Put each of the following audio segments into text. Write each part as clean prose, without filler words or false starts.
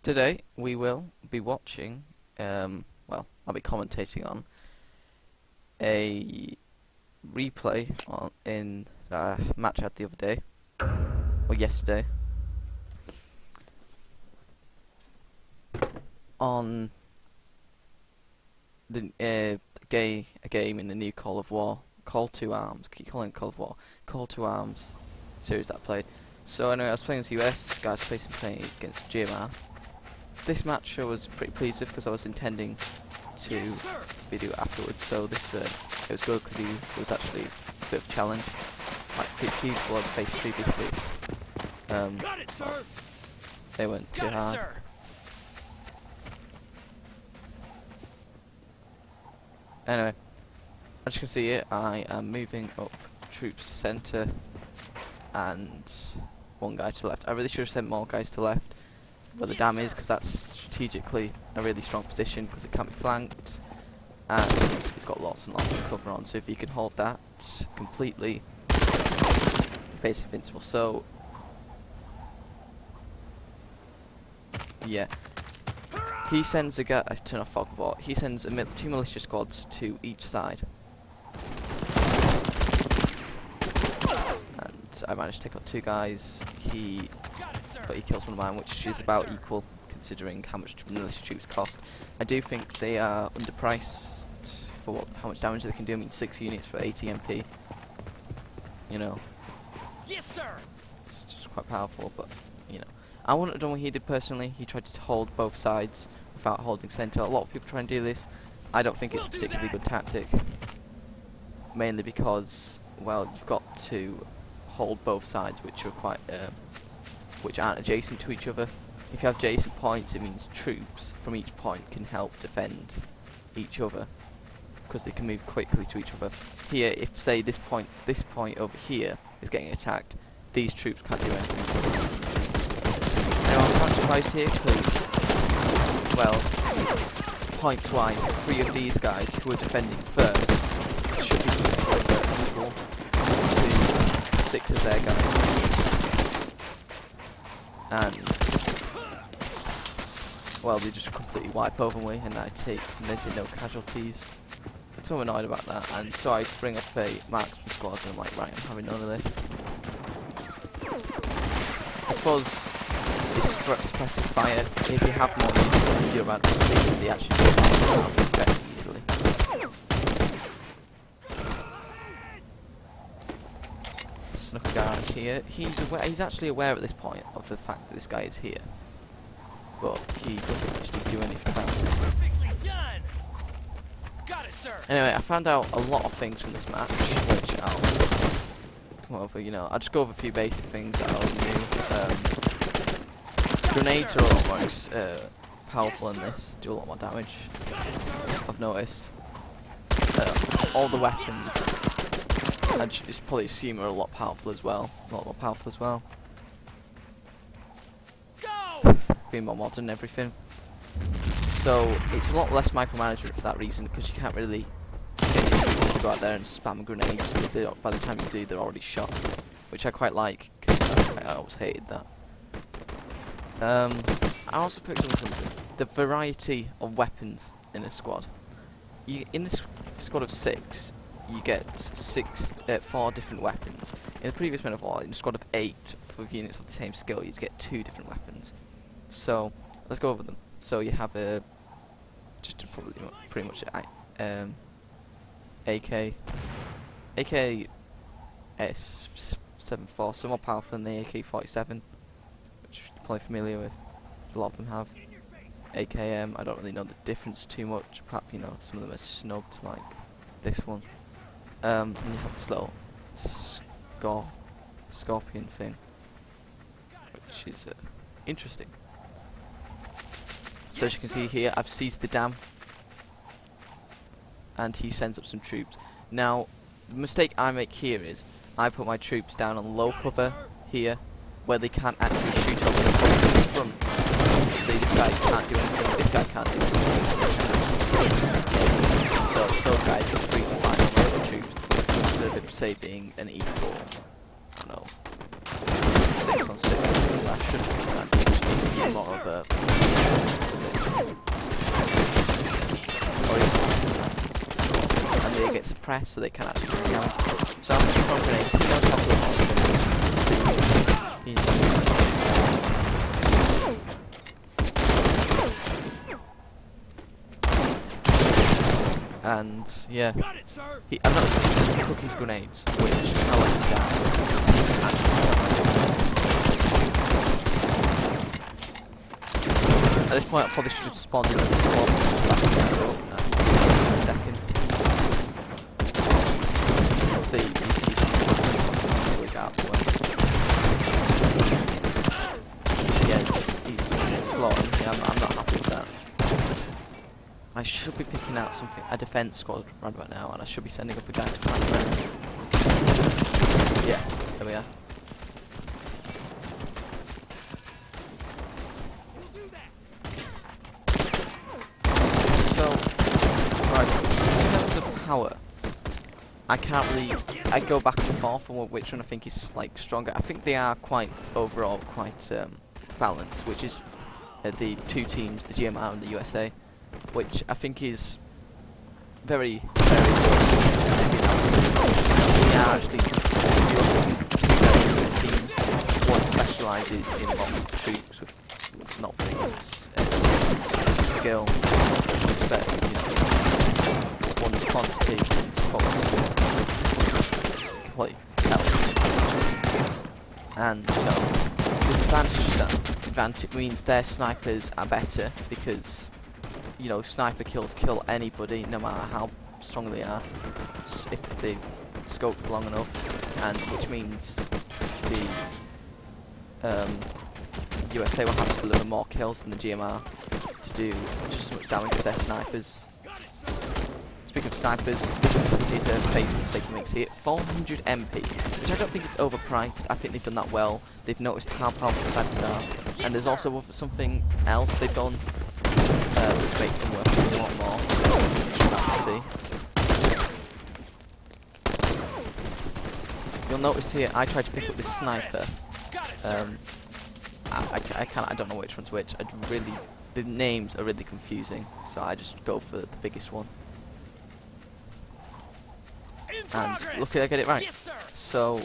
Today we will be watching, well, I'll be commentating on a replay in a match I had the other day, or yesterday, on the a game in the new Call to Arms, keep calling it Call of War, Call to Arms series that I played. So anyway, I was playing as US, guys playing against GMR. This match I was pretty pleased with because I was intending to video afterwards, so this it was good because it was actually a bit of a challenge. Like people I'd faced previously, they went too hard. Anyway, as you can see here, I am moving up troops to centre and one guy to left. I really should have sent more guys to left where the dam is, because that's strategically a really strong position because it can't be flanked and it's got lots and lots of cover on, so if you can hold that completely, basically invincible. So yeah, he sends a guy, turn off fog bot, he sends two militia squads to each side, and I managed to take out two guys. But he kills one of mine, which is about equal considering how much militia troops cost. I do think they are underpriced for how much damage they can do. I mean, 6 units for 80 MP. You know. Yes, sir. It's just quite powerful, but you know. I wouldn't have done what he did personally. He tried to hold both sides without holding centre. A lot of people try and do this. I don't think it's a particularly good tactic. Mainly because, well, you've got to hold both sides, which are quite which aren't adjacent to each other. If you have adjacent points, it means troops from each point can help defend each other because they can move quickly to each other. Here, if say this point over here is getting attacked, these troops can't do anything. Now I'm not surprised here because, well, points wise, 3 of these guys who are defending first should be equal to 6 of their guys. And well, they just completely wipe over me, and I take literally no casualties. So I'm annoyed about that, and so I bring up a marksman squad, and I'm like, right, I'm having none of this. I suppose this suppressive fire, if you have more units, you're about to see they actually get very easily. Snuck a guy out here. He's actually aware at this point of the fact that this guy is here, but he doesn't actually do anything about it. Perfectly done. Got it, sir. Anyway, I found out a lot of things from this match, which I'll come over. You know, I'll just go over a few basic things that I knew. Grenades are a lot more powerful in this. Do a lot more damage. I've noticed. All the weapons, I just probably assume, are a lot powerful as well. A lot more powerful as well. Being more modern and everything. So it's a lot less micromanagement for that reason, because you can't really get your troops to go out there and spam grenades, because by the time you do, they're already shot. Which I quite like, because I always hated that. I also picked up something. The variety of weapons in a squad. In this squad of 6, you get 4 different weapons. In the previous Men of War, in a squad of 8 for units of the same skill, you'd get 2 different weapons. So let's go over them. So you have just pretty much AK S74, so more powerful than the AK-47, which you're probably familiar with. A lot of them have. AKM, I don't really know the difference too much, apart from, you know, some of them are snubbed, like this one. And you have this little scorpion thing, which is interesting. So as you can see here, I've seized the dam, and he sends up some troops. Now, the mistake I make here is, I put my troops down on low cover here, where they can't actually shoot over the front. See, this guy can't do anything, this guy can't do anything. So those guys are free to find on the troops, instead of, say, being an equal, I don't know, 6 on 6. That should be lot of and they get suppressed, so they can't actually bring out. So I'm just from grenades. He knows how to launch and yeah, I'm not supposed to cook his grenades, which I let him down. At this point, I probably should have spawned in the squad. In a second. We'll see. Yeah, he's slaughtering. Yeah, I'm not happy with that. I should be picking out something, a defense squad right about now, and I should be sending up a guy to find around. Yeah, there we are. So, right, in terms of power, I can't really, I go back and forth on which one I think is like stronger. I think they are quite, overall, quite balanced, which is the two teams, the GMR and the USA. Which I think is very, very good. We are actually two teams. One specialises in lots of troops with not very much skill, one's quantity, one's quality, health. And disadvantage means their snipers are better because sniper kills kill anybody, no matter how strong they are, if they've scoped long enough, and which means the USA will have to deliver more kills than the GMR to do just as much damage with their snipers. Speaking of snipers, this is a fatal mistake you make. See it, 400 MP, which I don't think is overpriced. I think they've done that well. They've noticed how powerful snipers are, and there's also something else they've done which makes them worth a lot more. See. You'll notice here, I tried to pick up this sniper. I don't know which one's which. The names are really confusing, so I just go for the biggest one. And look, I get it right. So,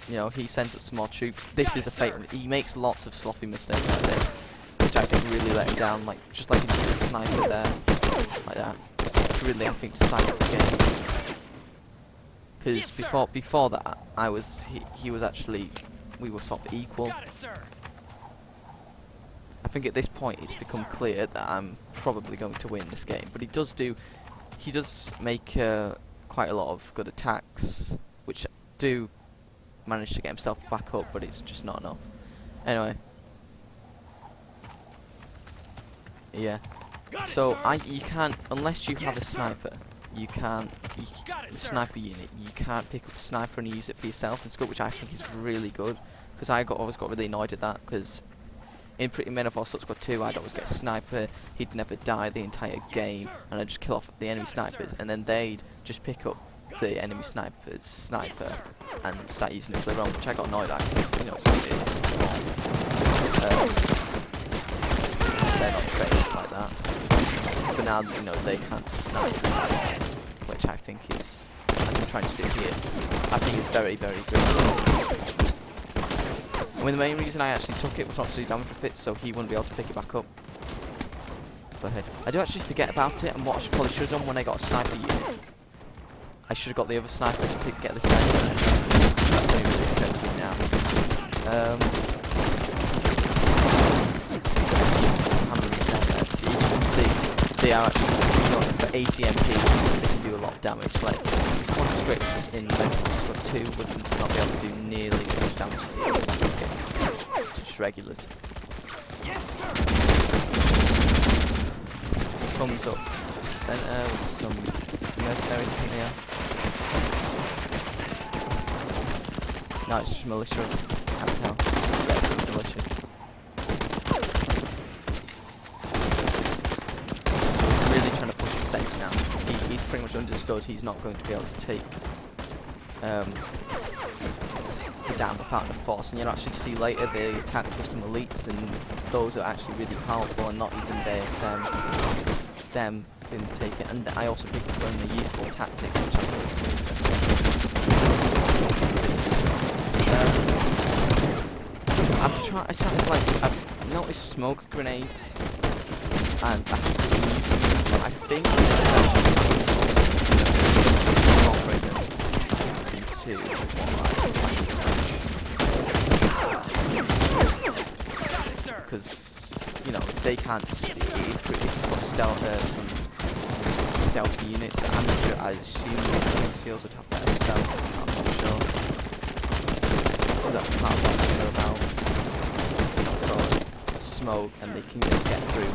he sends up some more troops. This is a fake one. He makes lots of sloppy mistakes like this, which I think really let him down, just like he did the sniper there, like that. Really, I think, decided the game. Because before that, he was actually, we were sort of equal. I think at this point it's become clear that I'm probably going to win this game. But he does make quite a lot of good attacks, which do manage to get himself back up, but it's just not enough. Anyway. Yeah. So you can't, unless you have a sniper, the sniper unit, you can't pick up a sniper and use it for yourself in scope, which I think is really good, because I always got really annoyed at that, because in Pretty Men of Our Squad 2 I'd always get a sniper, he'd never die the entire game, and I'd just kill off the enemy snipers, and then they'd just pick up the enemy sniper and start using it for their own, which I got annoyed at, because they're not trained like that. But now they can't snipe, which I think is, as I'm trying to do here, I think is very, very good. I mean, the main reason I actually took it was not to do damage with it, so he wouldn't be able to pick it back up. But hey, I do actually forget about it, and what I probably should have done when I got a sniper unit, I should have got the other sniper to get the sniper unit. That's only really effective now. So you can see they are actually for 80 MP, they can do a lot of damage. Like conscripts in Squad 2 would not be able to do nearly as much damage as the this game. Just regulars. Yes, sir. Comes up centre with some mercenaries, I think they are. No, it's just militia. Can't tell. Yeah, it's militia. Really trying to push the centre now. He's pretty much understood he's not going to be able to take the down without enough force, and you'll actually see later the attacks of some elites, and those are actually really powerful, and not even them can take it. And I also pick up on the useful tactics, which I'll go into later. I started like, I've noticed smoke grenades, and I haven't been using them, but I think operate them into because, you know, they can't see pretty some stealthy units. I'm not sure, I assume the SEALs would have better stealth, I'm not sure. That's part of what I know about. You know, throwing smoke and they can just get through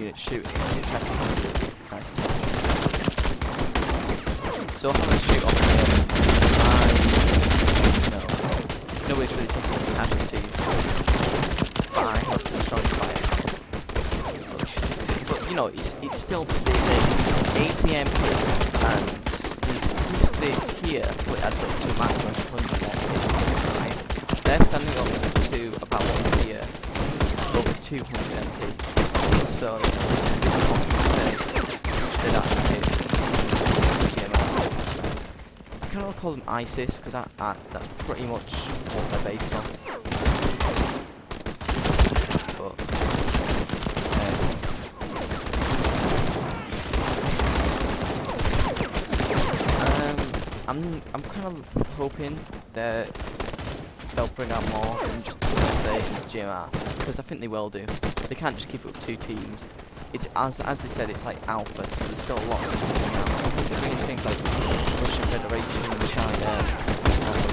units shooting, it's actually really nice to watch. So how much shoot off here? Nobody's really taking any casualties, but I have the strong fire. But you know, it's still big. ATM here, and this thing here, well, it adds up to a maximum of 100 MP. Right? They're standing up to about what's here, over 200 MP. So this is what you say. They're not I kind of call them ISIS because that's pretty much what they're based on. But I'm kind of hoping that they'll bring out more than just the GMR, because I think they will do. They can't just keep it with 2 teams. It's as they said, it's like alpha, so there's still a lot of them coming out. They're bringing things like Russian Federation, China,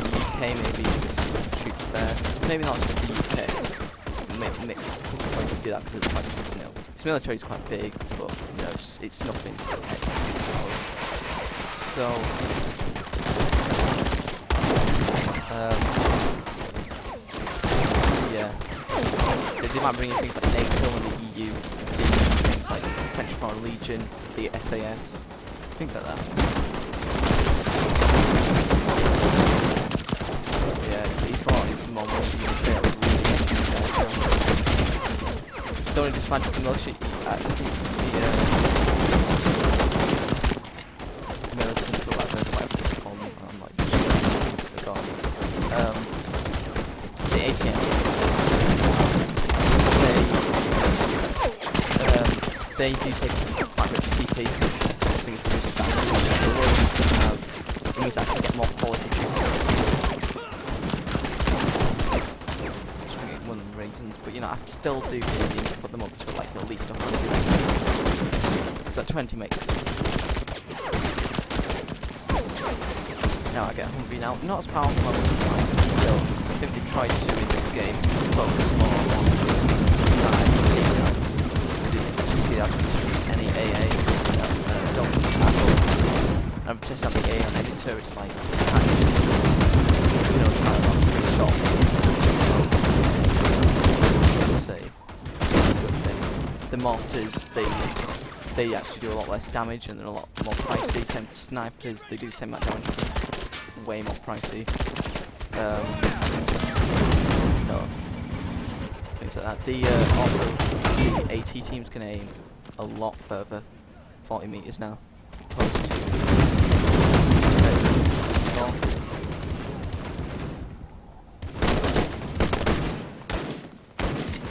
the UK maybe, just some troops there. Maybe not just the UK. Because why would do that? Because it's quite, you know, its military is quite big, but you know, it's nothing to compare. So yeah, they might bring in things like NATO and the EU, things like the French Foreign Legion, the SAS, things like that. Yeah, he thought in some moments you can say I was really the only disadvantage of the military, I think the militants or whatever it's called, I'm like, the ATM. They do take quite a bit of CP. I think it's the most disadvantage. It means I can get more quality troops. Which I think is one of the reasons, but you know, I still do really need to put them up to like at least 100. Because that 20 makes it. Now I get hungry now. Not as powerful as still. I think they've tried to in this game focus more on one side. Any AA, don't I've tested out the AA on editor, it's like packages, you know, kind of 3 shots. Let's see. Good thing. The mortars, they actually do a lot less damage and they're a lot more pricey. Same with snipers, they do the same amount of damage, way more pricey. No. Things like that. Also, the AT teams can aim a lot further, 40 meters now, opposed to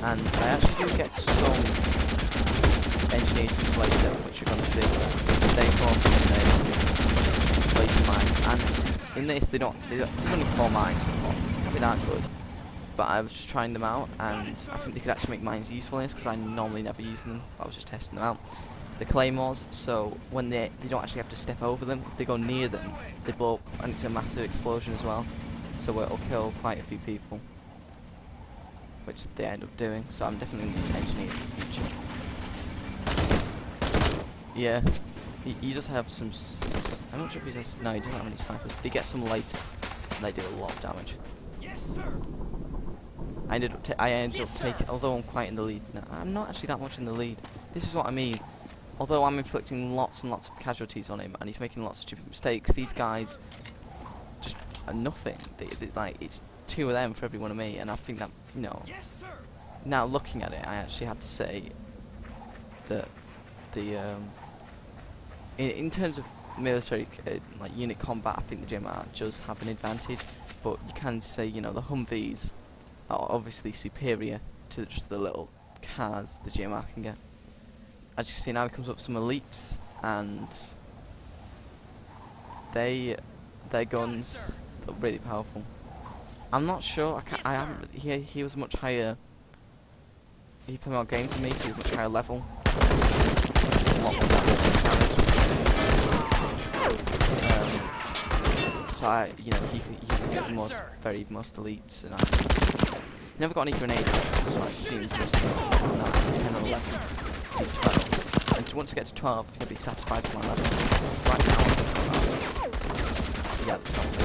and I actually do get some engineers later, which you're going to see. They form laser mines, and in this there's only 4 mines, so they're not good. But I was just trying them out, and I think they could actually make mines useful in this, because I normally never use them. I was just testing them out. The claymores, so when they don't actually have to step over them, if they go near them, they blow up, and it's a massive explosion as well. So it'll kill quite a few people, which they end up doing. So I'm definitely going to use engineers in the future. Yeah, he does have some. I'm not sure if he does. No, he doesn't have any snipers. But he gets some later, and they do a lot of damage. Yes, sir. I ended up taking, although I'm quite in the lead now, I'm not actually that much in the lead. This is what I mean. Although I'm inflicting lots and lots of casualties on him, and he's making lots of stupid mistakes, these guys just nothing. Like it's 2 of them for every one of me, and I think that, you know, Yes, sir. now looking at it, I actually have to say that the in terms of military like unit combat, I think the JMR does have an advantage, but you can say, you know, the Humvees are obviously superior to just the little cars the JMR can get. As you can see now, it comes up with some elites, and their guns look really powerful. I'm not sure. I haven't. He was much higher. He played more games than me, so he was much higher level. So you know, he can get the most elites, and I never got any grenades, so I assume just 10 or 11, maybe 12. And once I get to 12, I'm gonna be satisfied with my level. Right now, yeah, the top 3.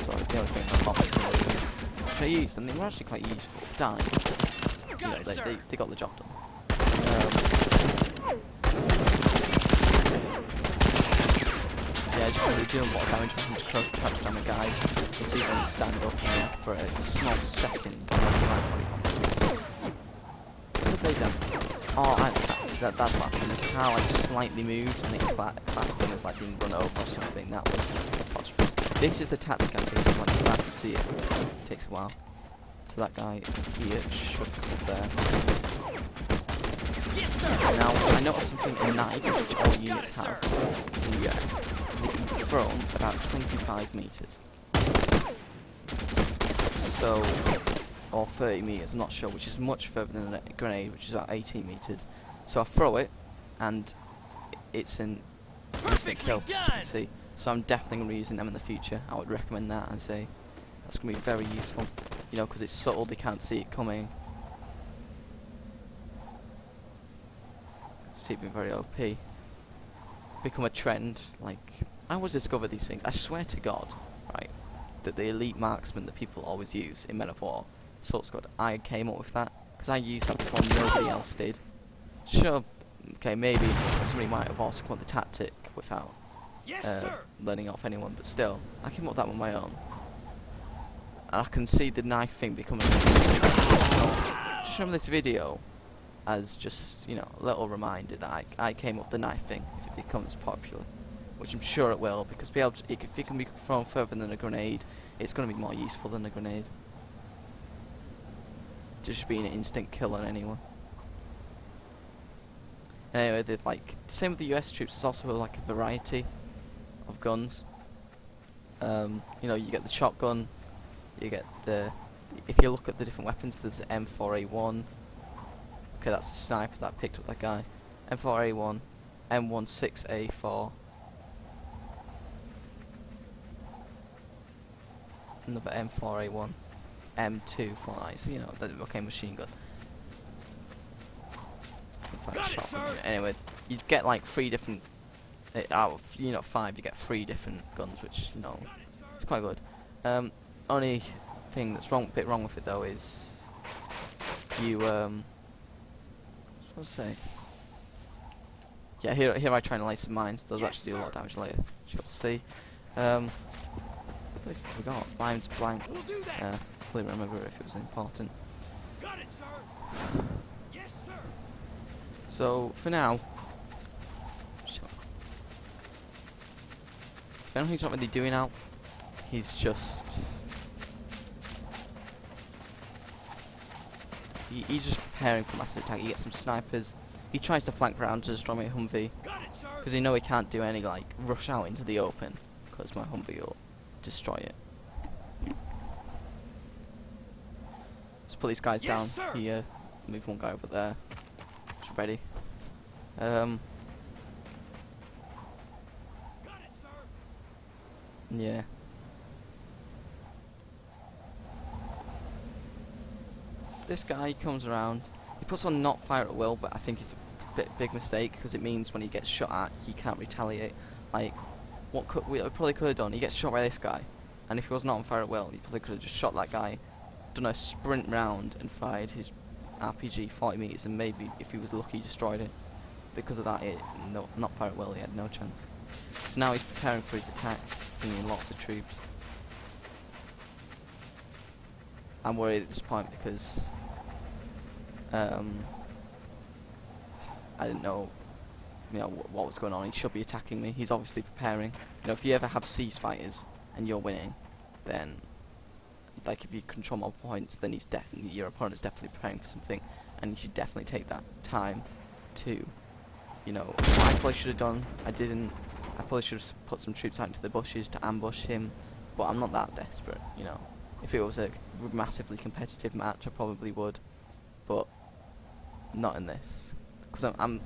So the only thing I can't make which I used, and they were actually quite useful. Dying, you know, they got the job done. Yeah, just really doing a lot of damage when to crouch down the guys. You see them stand up for a small second. What have they done? Oh, that's what happened. The car like slightly moved and it classed them as like being run over or something. That was apostrophe. This is the tactic I think. Like, you'll have to see it. It takes a while. So that guy here should come there. Yes, sir. Now, I noticed something in knife, which all units have in the US. They can be thrown about 25 meters. So, or 30 meters, I'm not sure, which is much further than a grenade, which is about 18 meters. So I throw it, and it's an instant kill, as you can see. So I'm definitely going to be using them in the future. I would recommend that and say that's going to be very useful. You know, because it's subtle, they can't see it coming. See it being very OP. Become a trend. Like, I always discover these things. I swear to God, right, that the elite marksman that people always use in Men of War, Sword Squad, I came up with that because I used that before nobody else did. Sure, okay, maybe somebody might have also come up with the tactic without learning off anyone, but still, I came up with that on my own. And I can see the knife thing becoming. Just remember this video as just, you know, a little reminder that I came up with the knife thing if it becomes popular, which I'm sure it will, because if it can be thrown further than a grenade, it's going to be more useful than a grenade. Just being an instant kill on anyone. Anyway, like same with the US troops. There's also like a variety of guns. You know, you get the shotgun. You get the. If you look at the different weapons, there's the M4A1. Okay, that's the sniper that picked up that guy. M4A1, M16A4. Another M4A1, M249. So you know, okay, machine gun. Anyway, you get like 3 different. Out of, you know, 5, you get 3 different guns, which, you know, it's quite good. Only thing that's bit wrong with it though is you what to say? Yeah, here I try and light some mines. Those actually do a lot of damage later, as you'll see. I forgot. Mine's blank. I couldn't remember if it was important. Got it, sir. Yes, sir. So for now, if anything's not really doing now, he's just he's just preparing for massive attack. He gets some snipers. He tries to flank round to destroy my Humvee because he know he can't do any like rush out into the open because my Humvee will destroy it. Let's put these guys down here. Move one guy over there. Just ready. Yeah. This guy comes around. He puts on not fire at will, but I think it's a big mistake because it means when he gets shot at, he can't retaliate. Like, what we probably could have done, he gets shot by this guy, and if he was not on fire at will, he probably could have just shot that guy, done a sprint round, and fired his RPG 40 meters, and maybe if he was lucky, destroyed it. Because of that, not fire at will, he had no chance. So now he's preparing for his attack, bringing in lots of troops. I'm worried at this point because I didn't know, what was going on. He should be attacking me. He's obviously preparing. If you ever have siege fighters and you're winning, then like if you control more points, then your opponent's definitely preparing for something, and you should definitely take that time to, what I probably should have done, I didn't. I probably should have put some troops out into the bushes to ambush him, but I'm not that desperate, If it was a massively competitive match, I probably would, but not in this, because I'm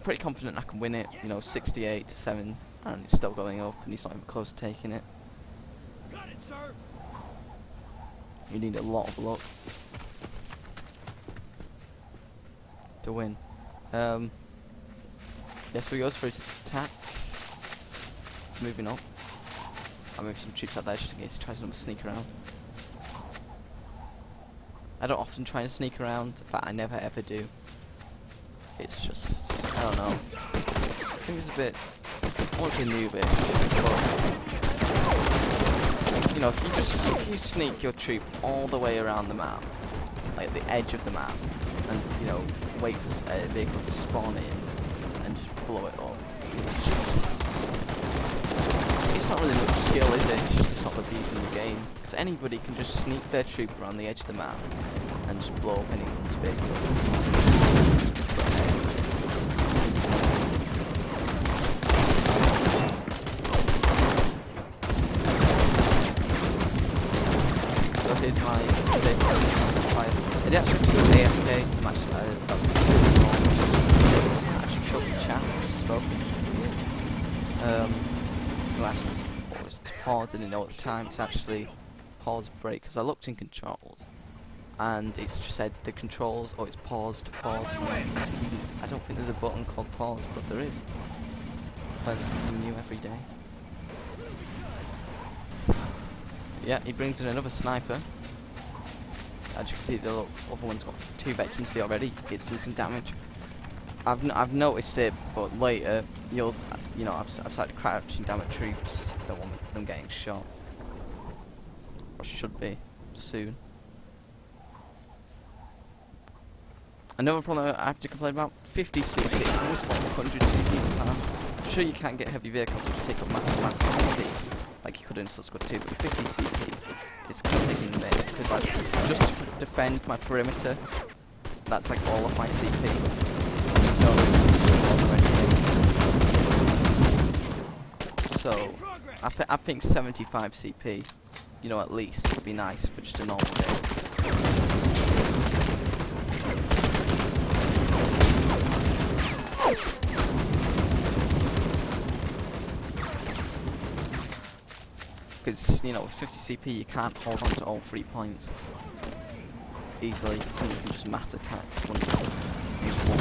pretty confident I can win it. 68-7, and it's still going up, and he's not even close to taking it. Got it, sir. You need a lot of luck to win. So he goes for his attack. He's moving up. I'll move some troops out there just in case he tries to sneak around. I don't often try and sneak around, but I never ever do. It's just, I don't know. I think it's a bit, I won't say noobish, but if you sneak your troop all the way around the map, like the edge of the map, and wait for a vehicle to spawn in and just blow it up, it's not really much skill, is it? It's just not the beauty in the game, because anybody can just sneak their troop around the edge of the map and just blow up anyone's vehicle. Here's my fire. It actually took AFK. I'm actually showed the chat. Just spoke. Last one was to pause. I didn't know at the time. It's actually pause break, because I looked in controls and it's just said the controls. It's pause to pause. I don't think there's a button called pause, but there is. Learn something new every day. Yeah, he brings in another sniper. As you can see, the other one's got 2 veterans already. It's doing some damage. I've noticed it, but later I've started crouching down at troops. Don't want them getting shot. Or should be soon. Another problem I have to complain about: 50 CP. It's almost 100 CP at a time. Sure, you can't get heavy vehicles which take up massive CP. Like you could in Such Squad 2, but 50 CP is kind of taking the mic, because like, just to defend my perimeter, that's like all of my CP. There's no reason to so I think 75 CP, at least would be nice for just a normal day. Because, with 50 CP you can't hold on to all 3 points easily. Someone can just mass attack use one.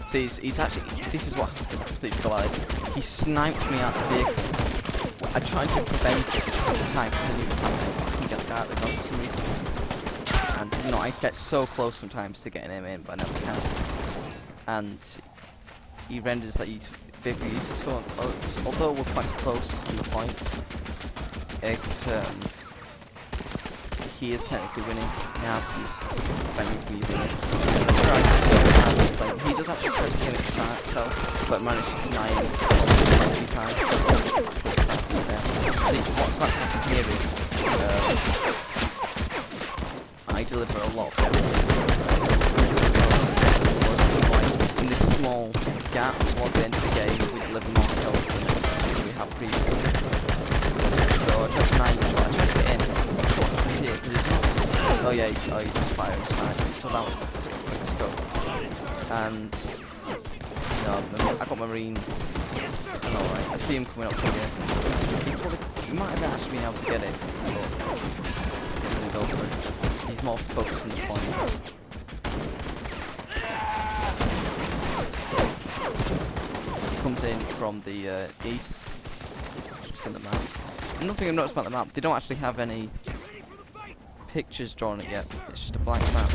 So he's actually, this is what happened, I completely realised. He sniped me out of the vehicle. I tried to prevent it at the time because he was happening, but I couldn't get out of the gun for some reason. And, I get so close sometimes to getting him in, but I never can. And he renders that his vehicle uses so close. Although we're quite close in the points, he is technically winning now because he's defending from using this. He does actually try to kill himself, but managed to deny him a few times. See, what's about to happen here is I deliver a lot of damage. In this small gap towards the end of the game, we deliver more kills than we have previously. So I tried to get in. Oh yeah, okay, oh, you just fire and snipe. So that was pretty quick scope. And, you know, I got Marines. Alright, I see him coming up to here. He might have actually been able to get it, but he's going to go for it. He's more focused on the point. He comes in from the east. It's in the map. Another thing I've noticed about the map, they don't actually have any pictures drawn it yet. It's just a blank map.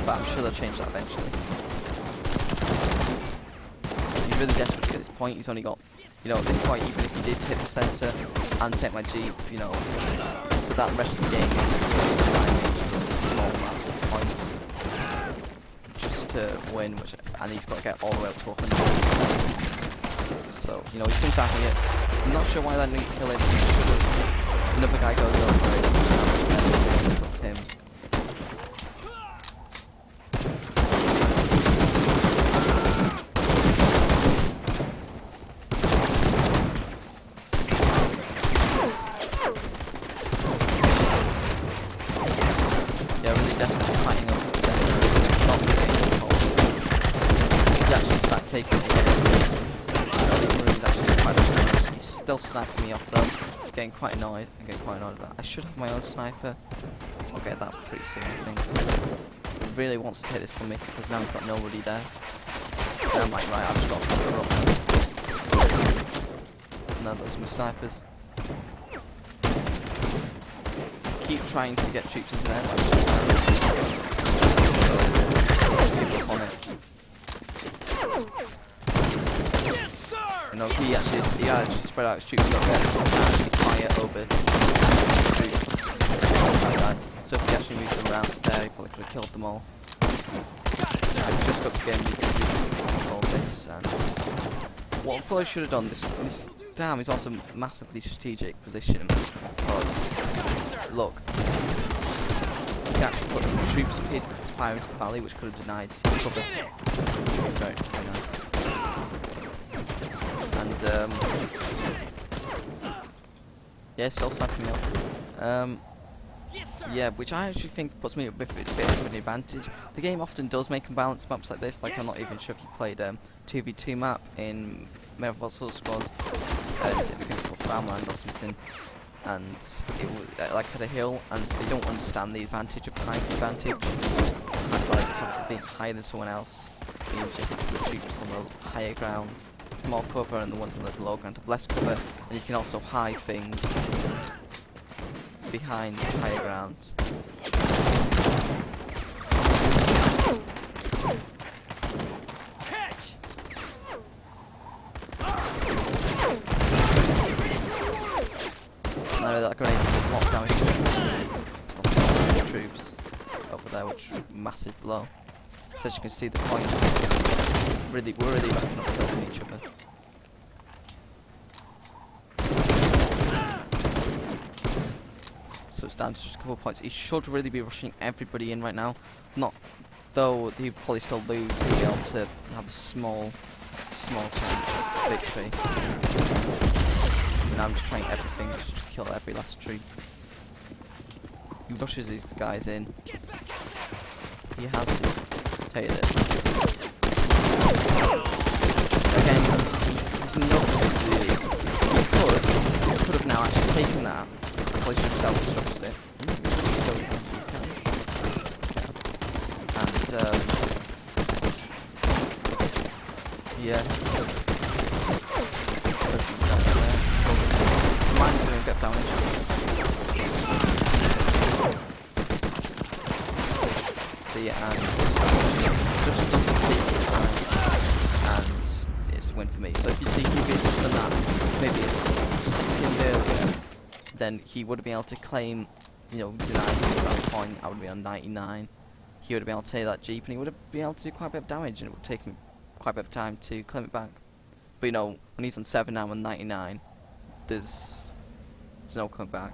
But I'm sure they'll change that eventually. He's really desperate to get this point. He's only got, you know, at this point, even if he did take the centre and take my jeep, you know, for that rest of the game, small amounts of points just to win, and he's got to get all the way up to 100%. So, you know, he comes out here. I'm not sure why that didn't kill him. Another guy goes over it. Kills him. Yeah, really definitely fighting up the centre. Not getting control. He's actually started taking it again. He's still sniping me off though. Getting quite annoyed. I'm getting quite annoyed with that. I should have my own sniper. I'll get that pretty soon, I think. He really wants to take this from me because now he's got nobody there. And I'm like, right, I've just got to fuck her up. Now those are my snipers. Keep trying to get troops into there. Give up on it. No, he actually spread out his troops a little bit and actually fire over the troops. So if he actually moved them around to there, he probably could have killed them all. I've just got to get him to control this, and what I probably should have done, this dam is also massively strategic position, because, look, you can actually put troops up here to fire into the valley, which could have denied cover. Very, very nice. And yeah, still sniping me up. Yeah, which I actually think puts me a bit of an advantage. The game often does make unbalanced maps like this. Like, I'm not even sure if you played 2v2 map in Medieval Squad, I think it's called Farmland or something, and it was like had a hill, and they don't understand the advantage of height advantage. Like being higher than someone else means you have the troops on the higher ground more cover, and the ones on the low ground have less cover, and you can also hide things behind the higher ground. Catch! No, that grenade did a lot of damage to the troops over there, which was a massive blow. So as you can see, the point we're really racking up kills on each other. So it's down to just a couple of points. He should really be rushing everybody in right now. Not though, he'll probably still lose. He'll be able to have a small chance of victory. And I'm just trying everything just to kill every last troop. He rushes these guys in. He has to tell you this. Again, there's nothing to do. He could have now actually taken that. Probably should have self-destructed it. And yeah. Mine's doing a bit of damage. So yeah, and just doesn't keep it time, and it's a win for me. So if you see he had done that maybe a second earlier, then he would have been able to claim, you know, deny me at that point. I would be on 99. He would have been able to take that jeep, and he would have been able to do quite a bit of damage, and it would take him quite a bit of time to claim it back. But you know, when he's on 7 now and 99, there's no coming back.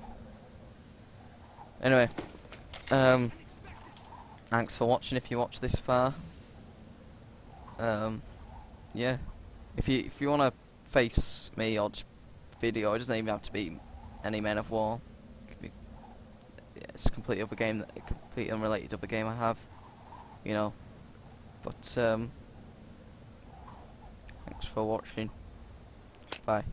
Anyway, thanks for watching if you watched this far. Yeah, if you want to face me or just video, it doesn't even have to be any Men of War. It could be, yeah, it's a completely other game, a completely unrelated other game I have, you know. But thanks for watching. Bye.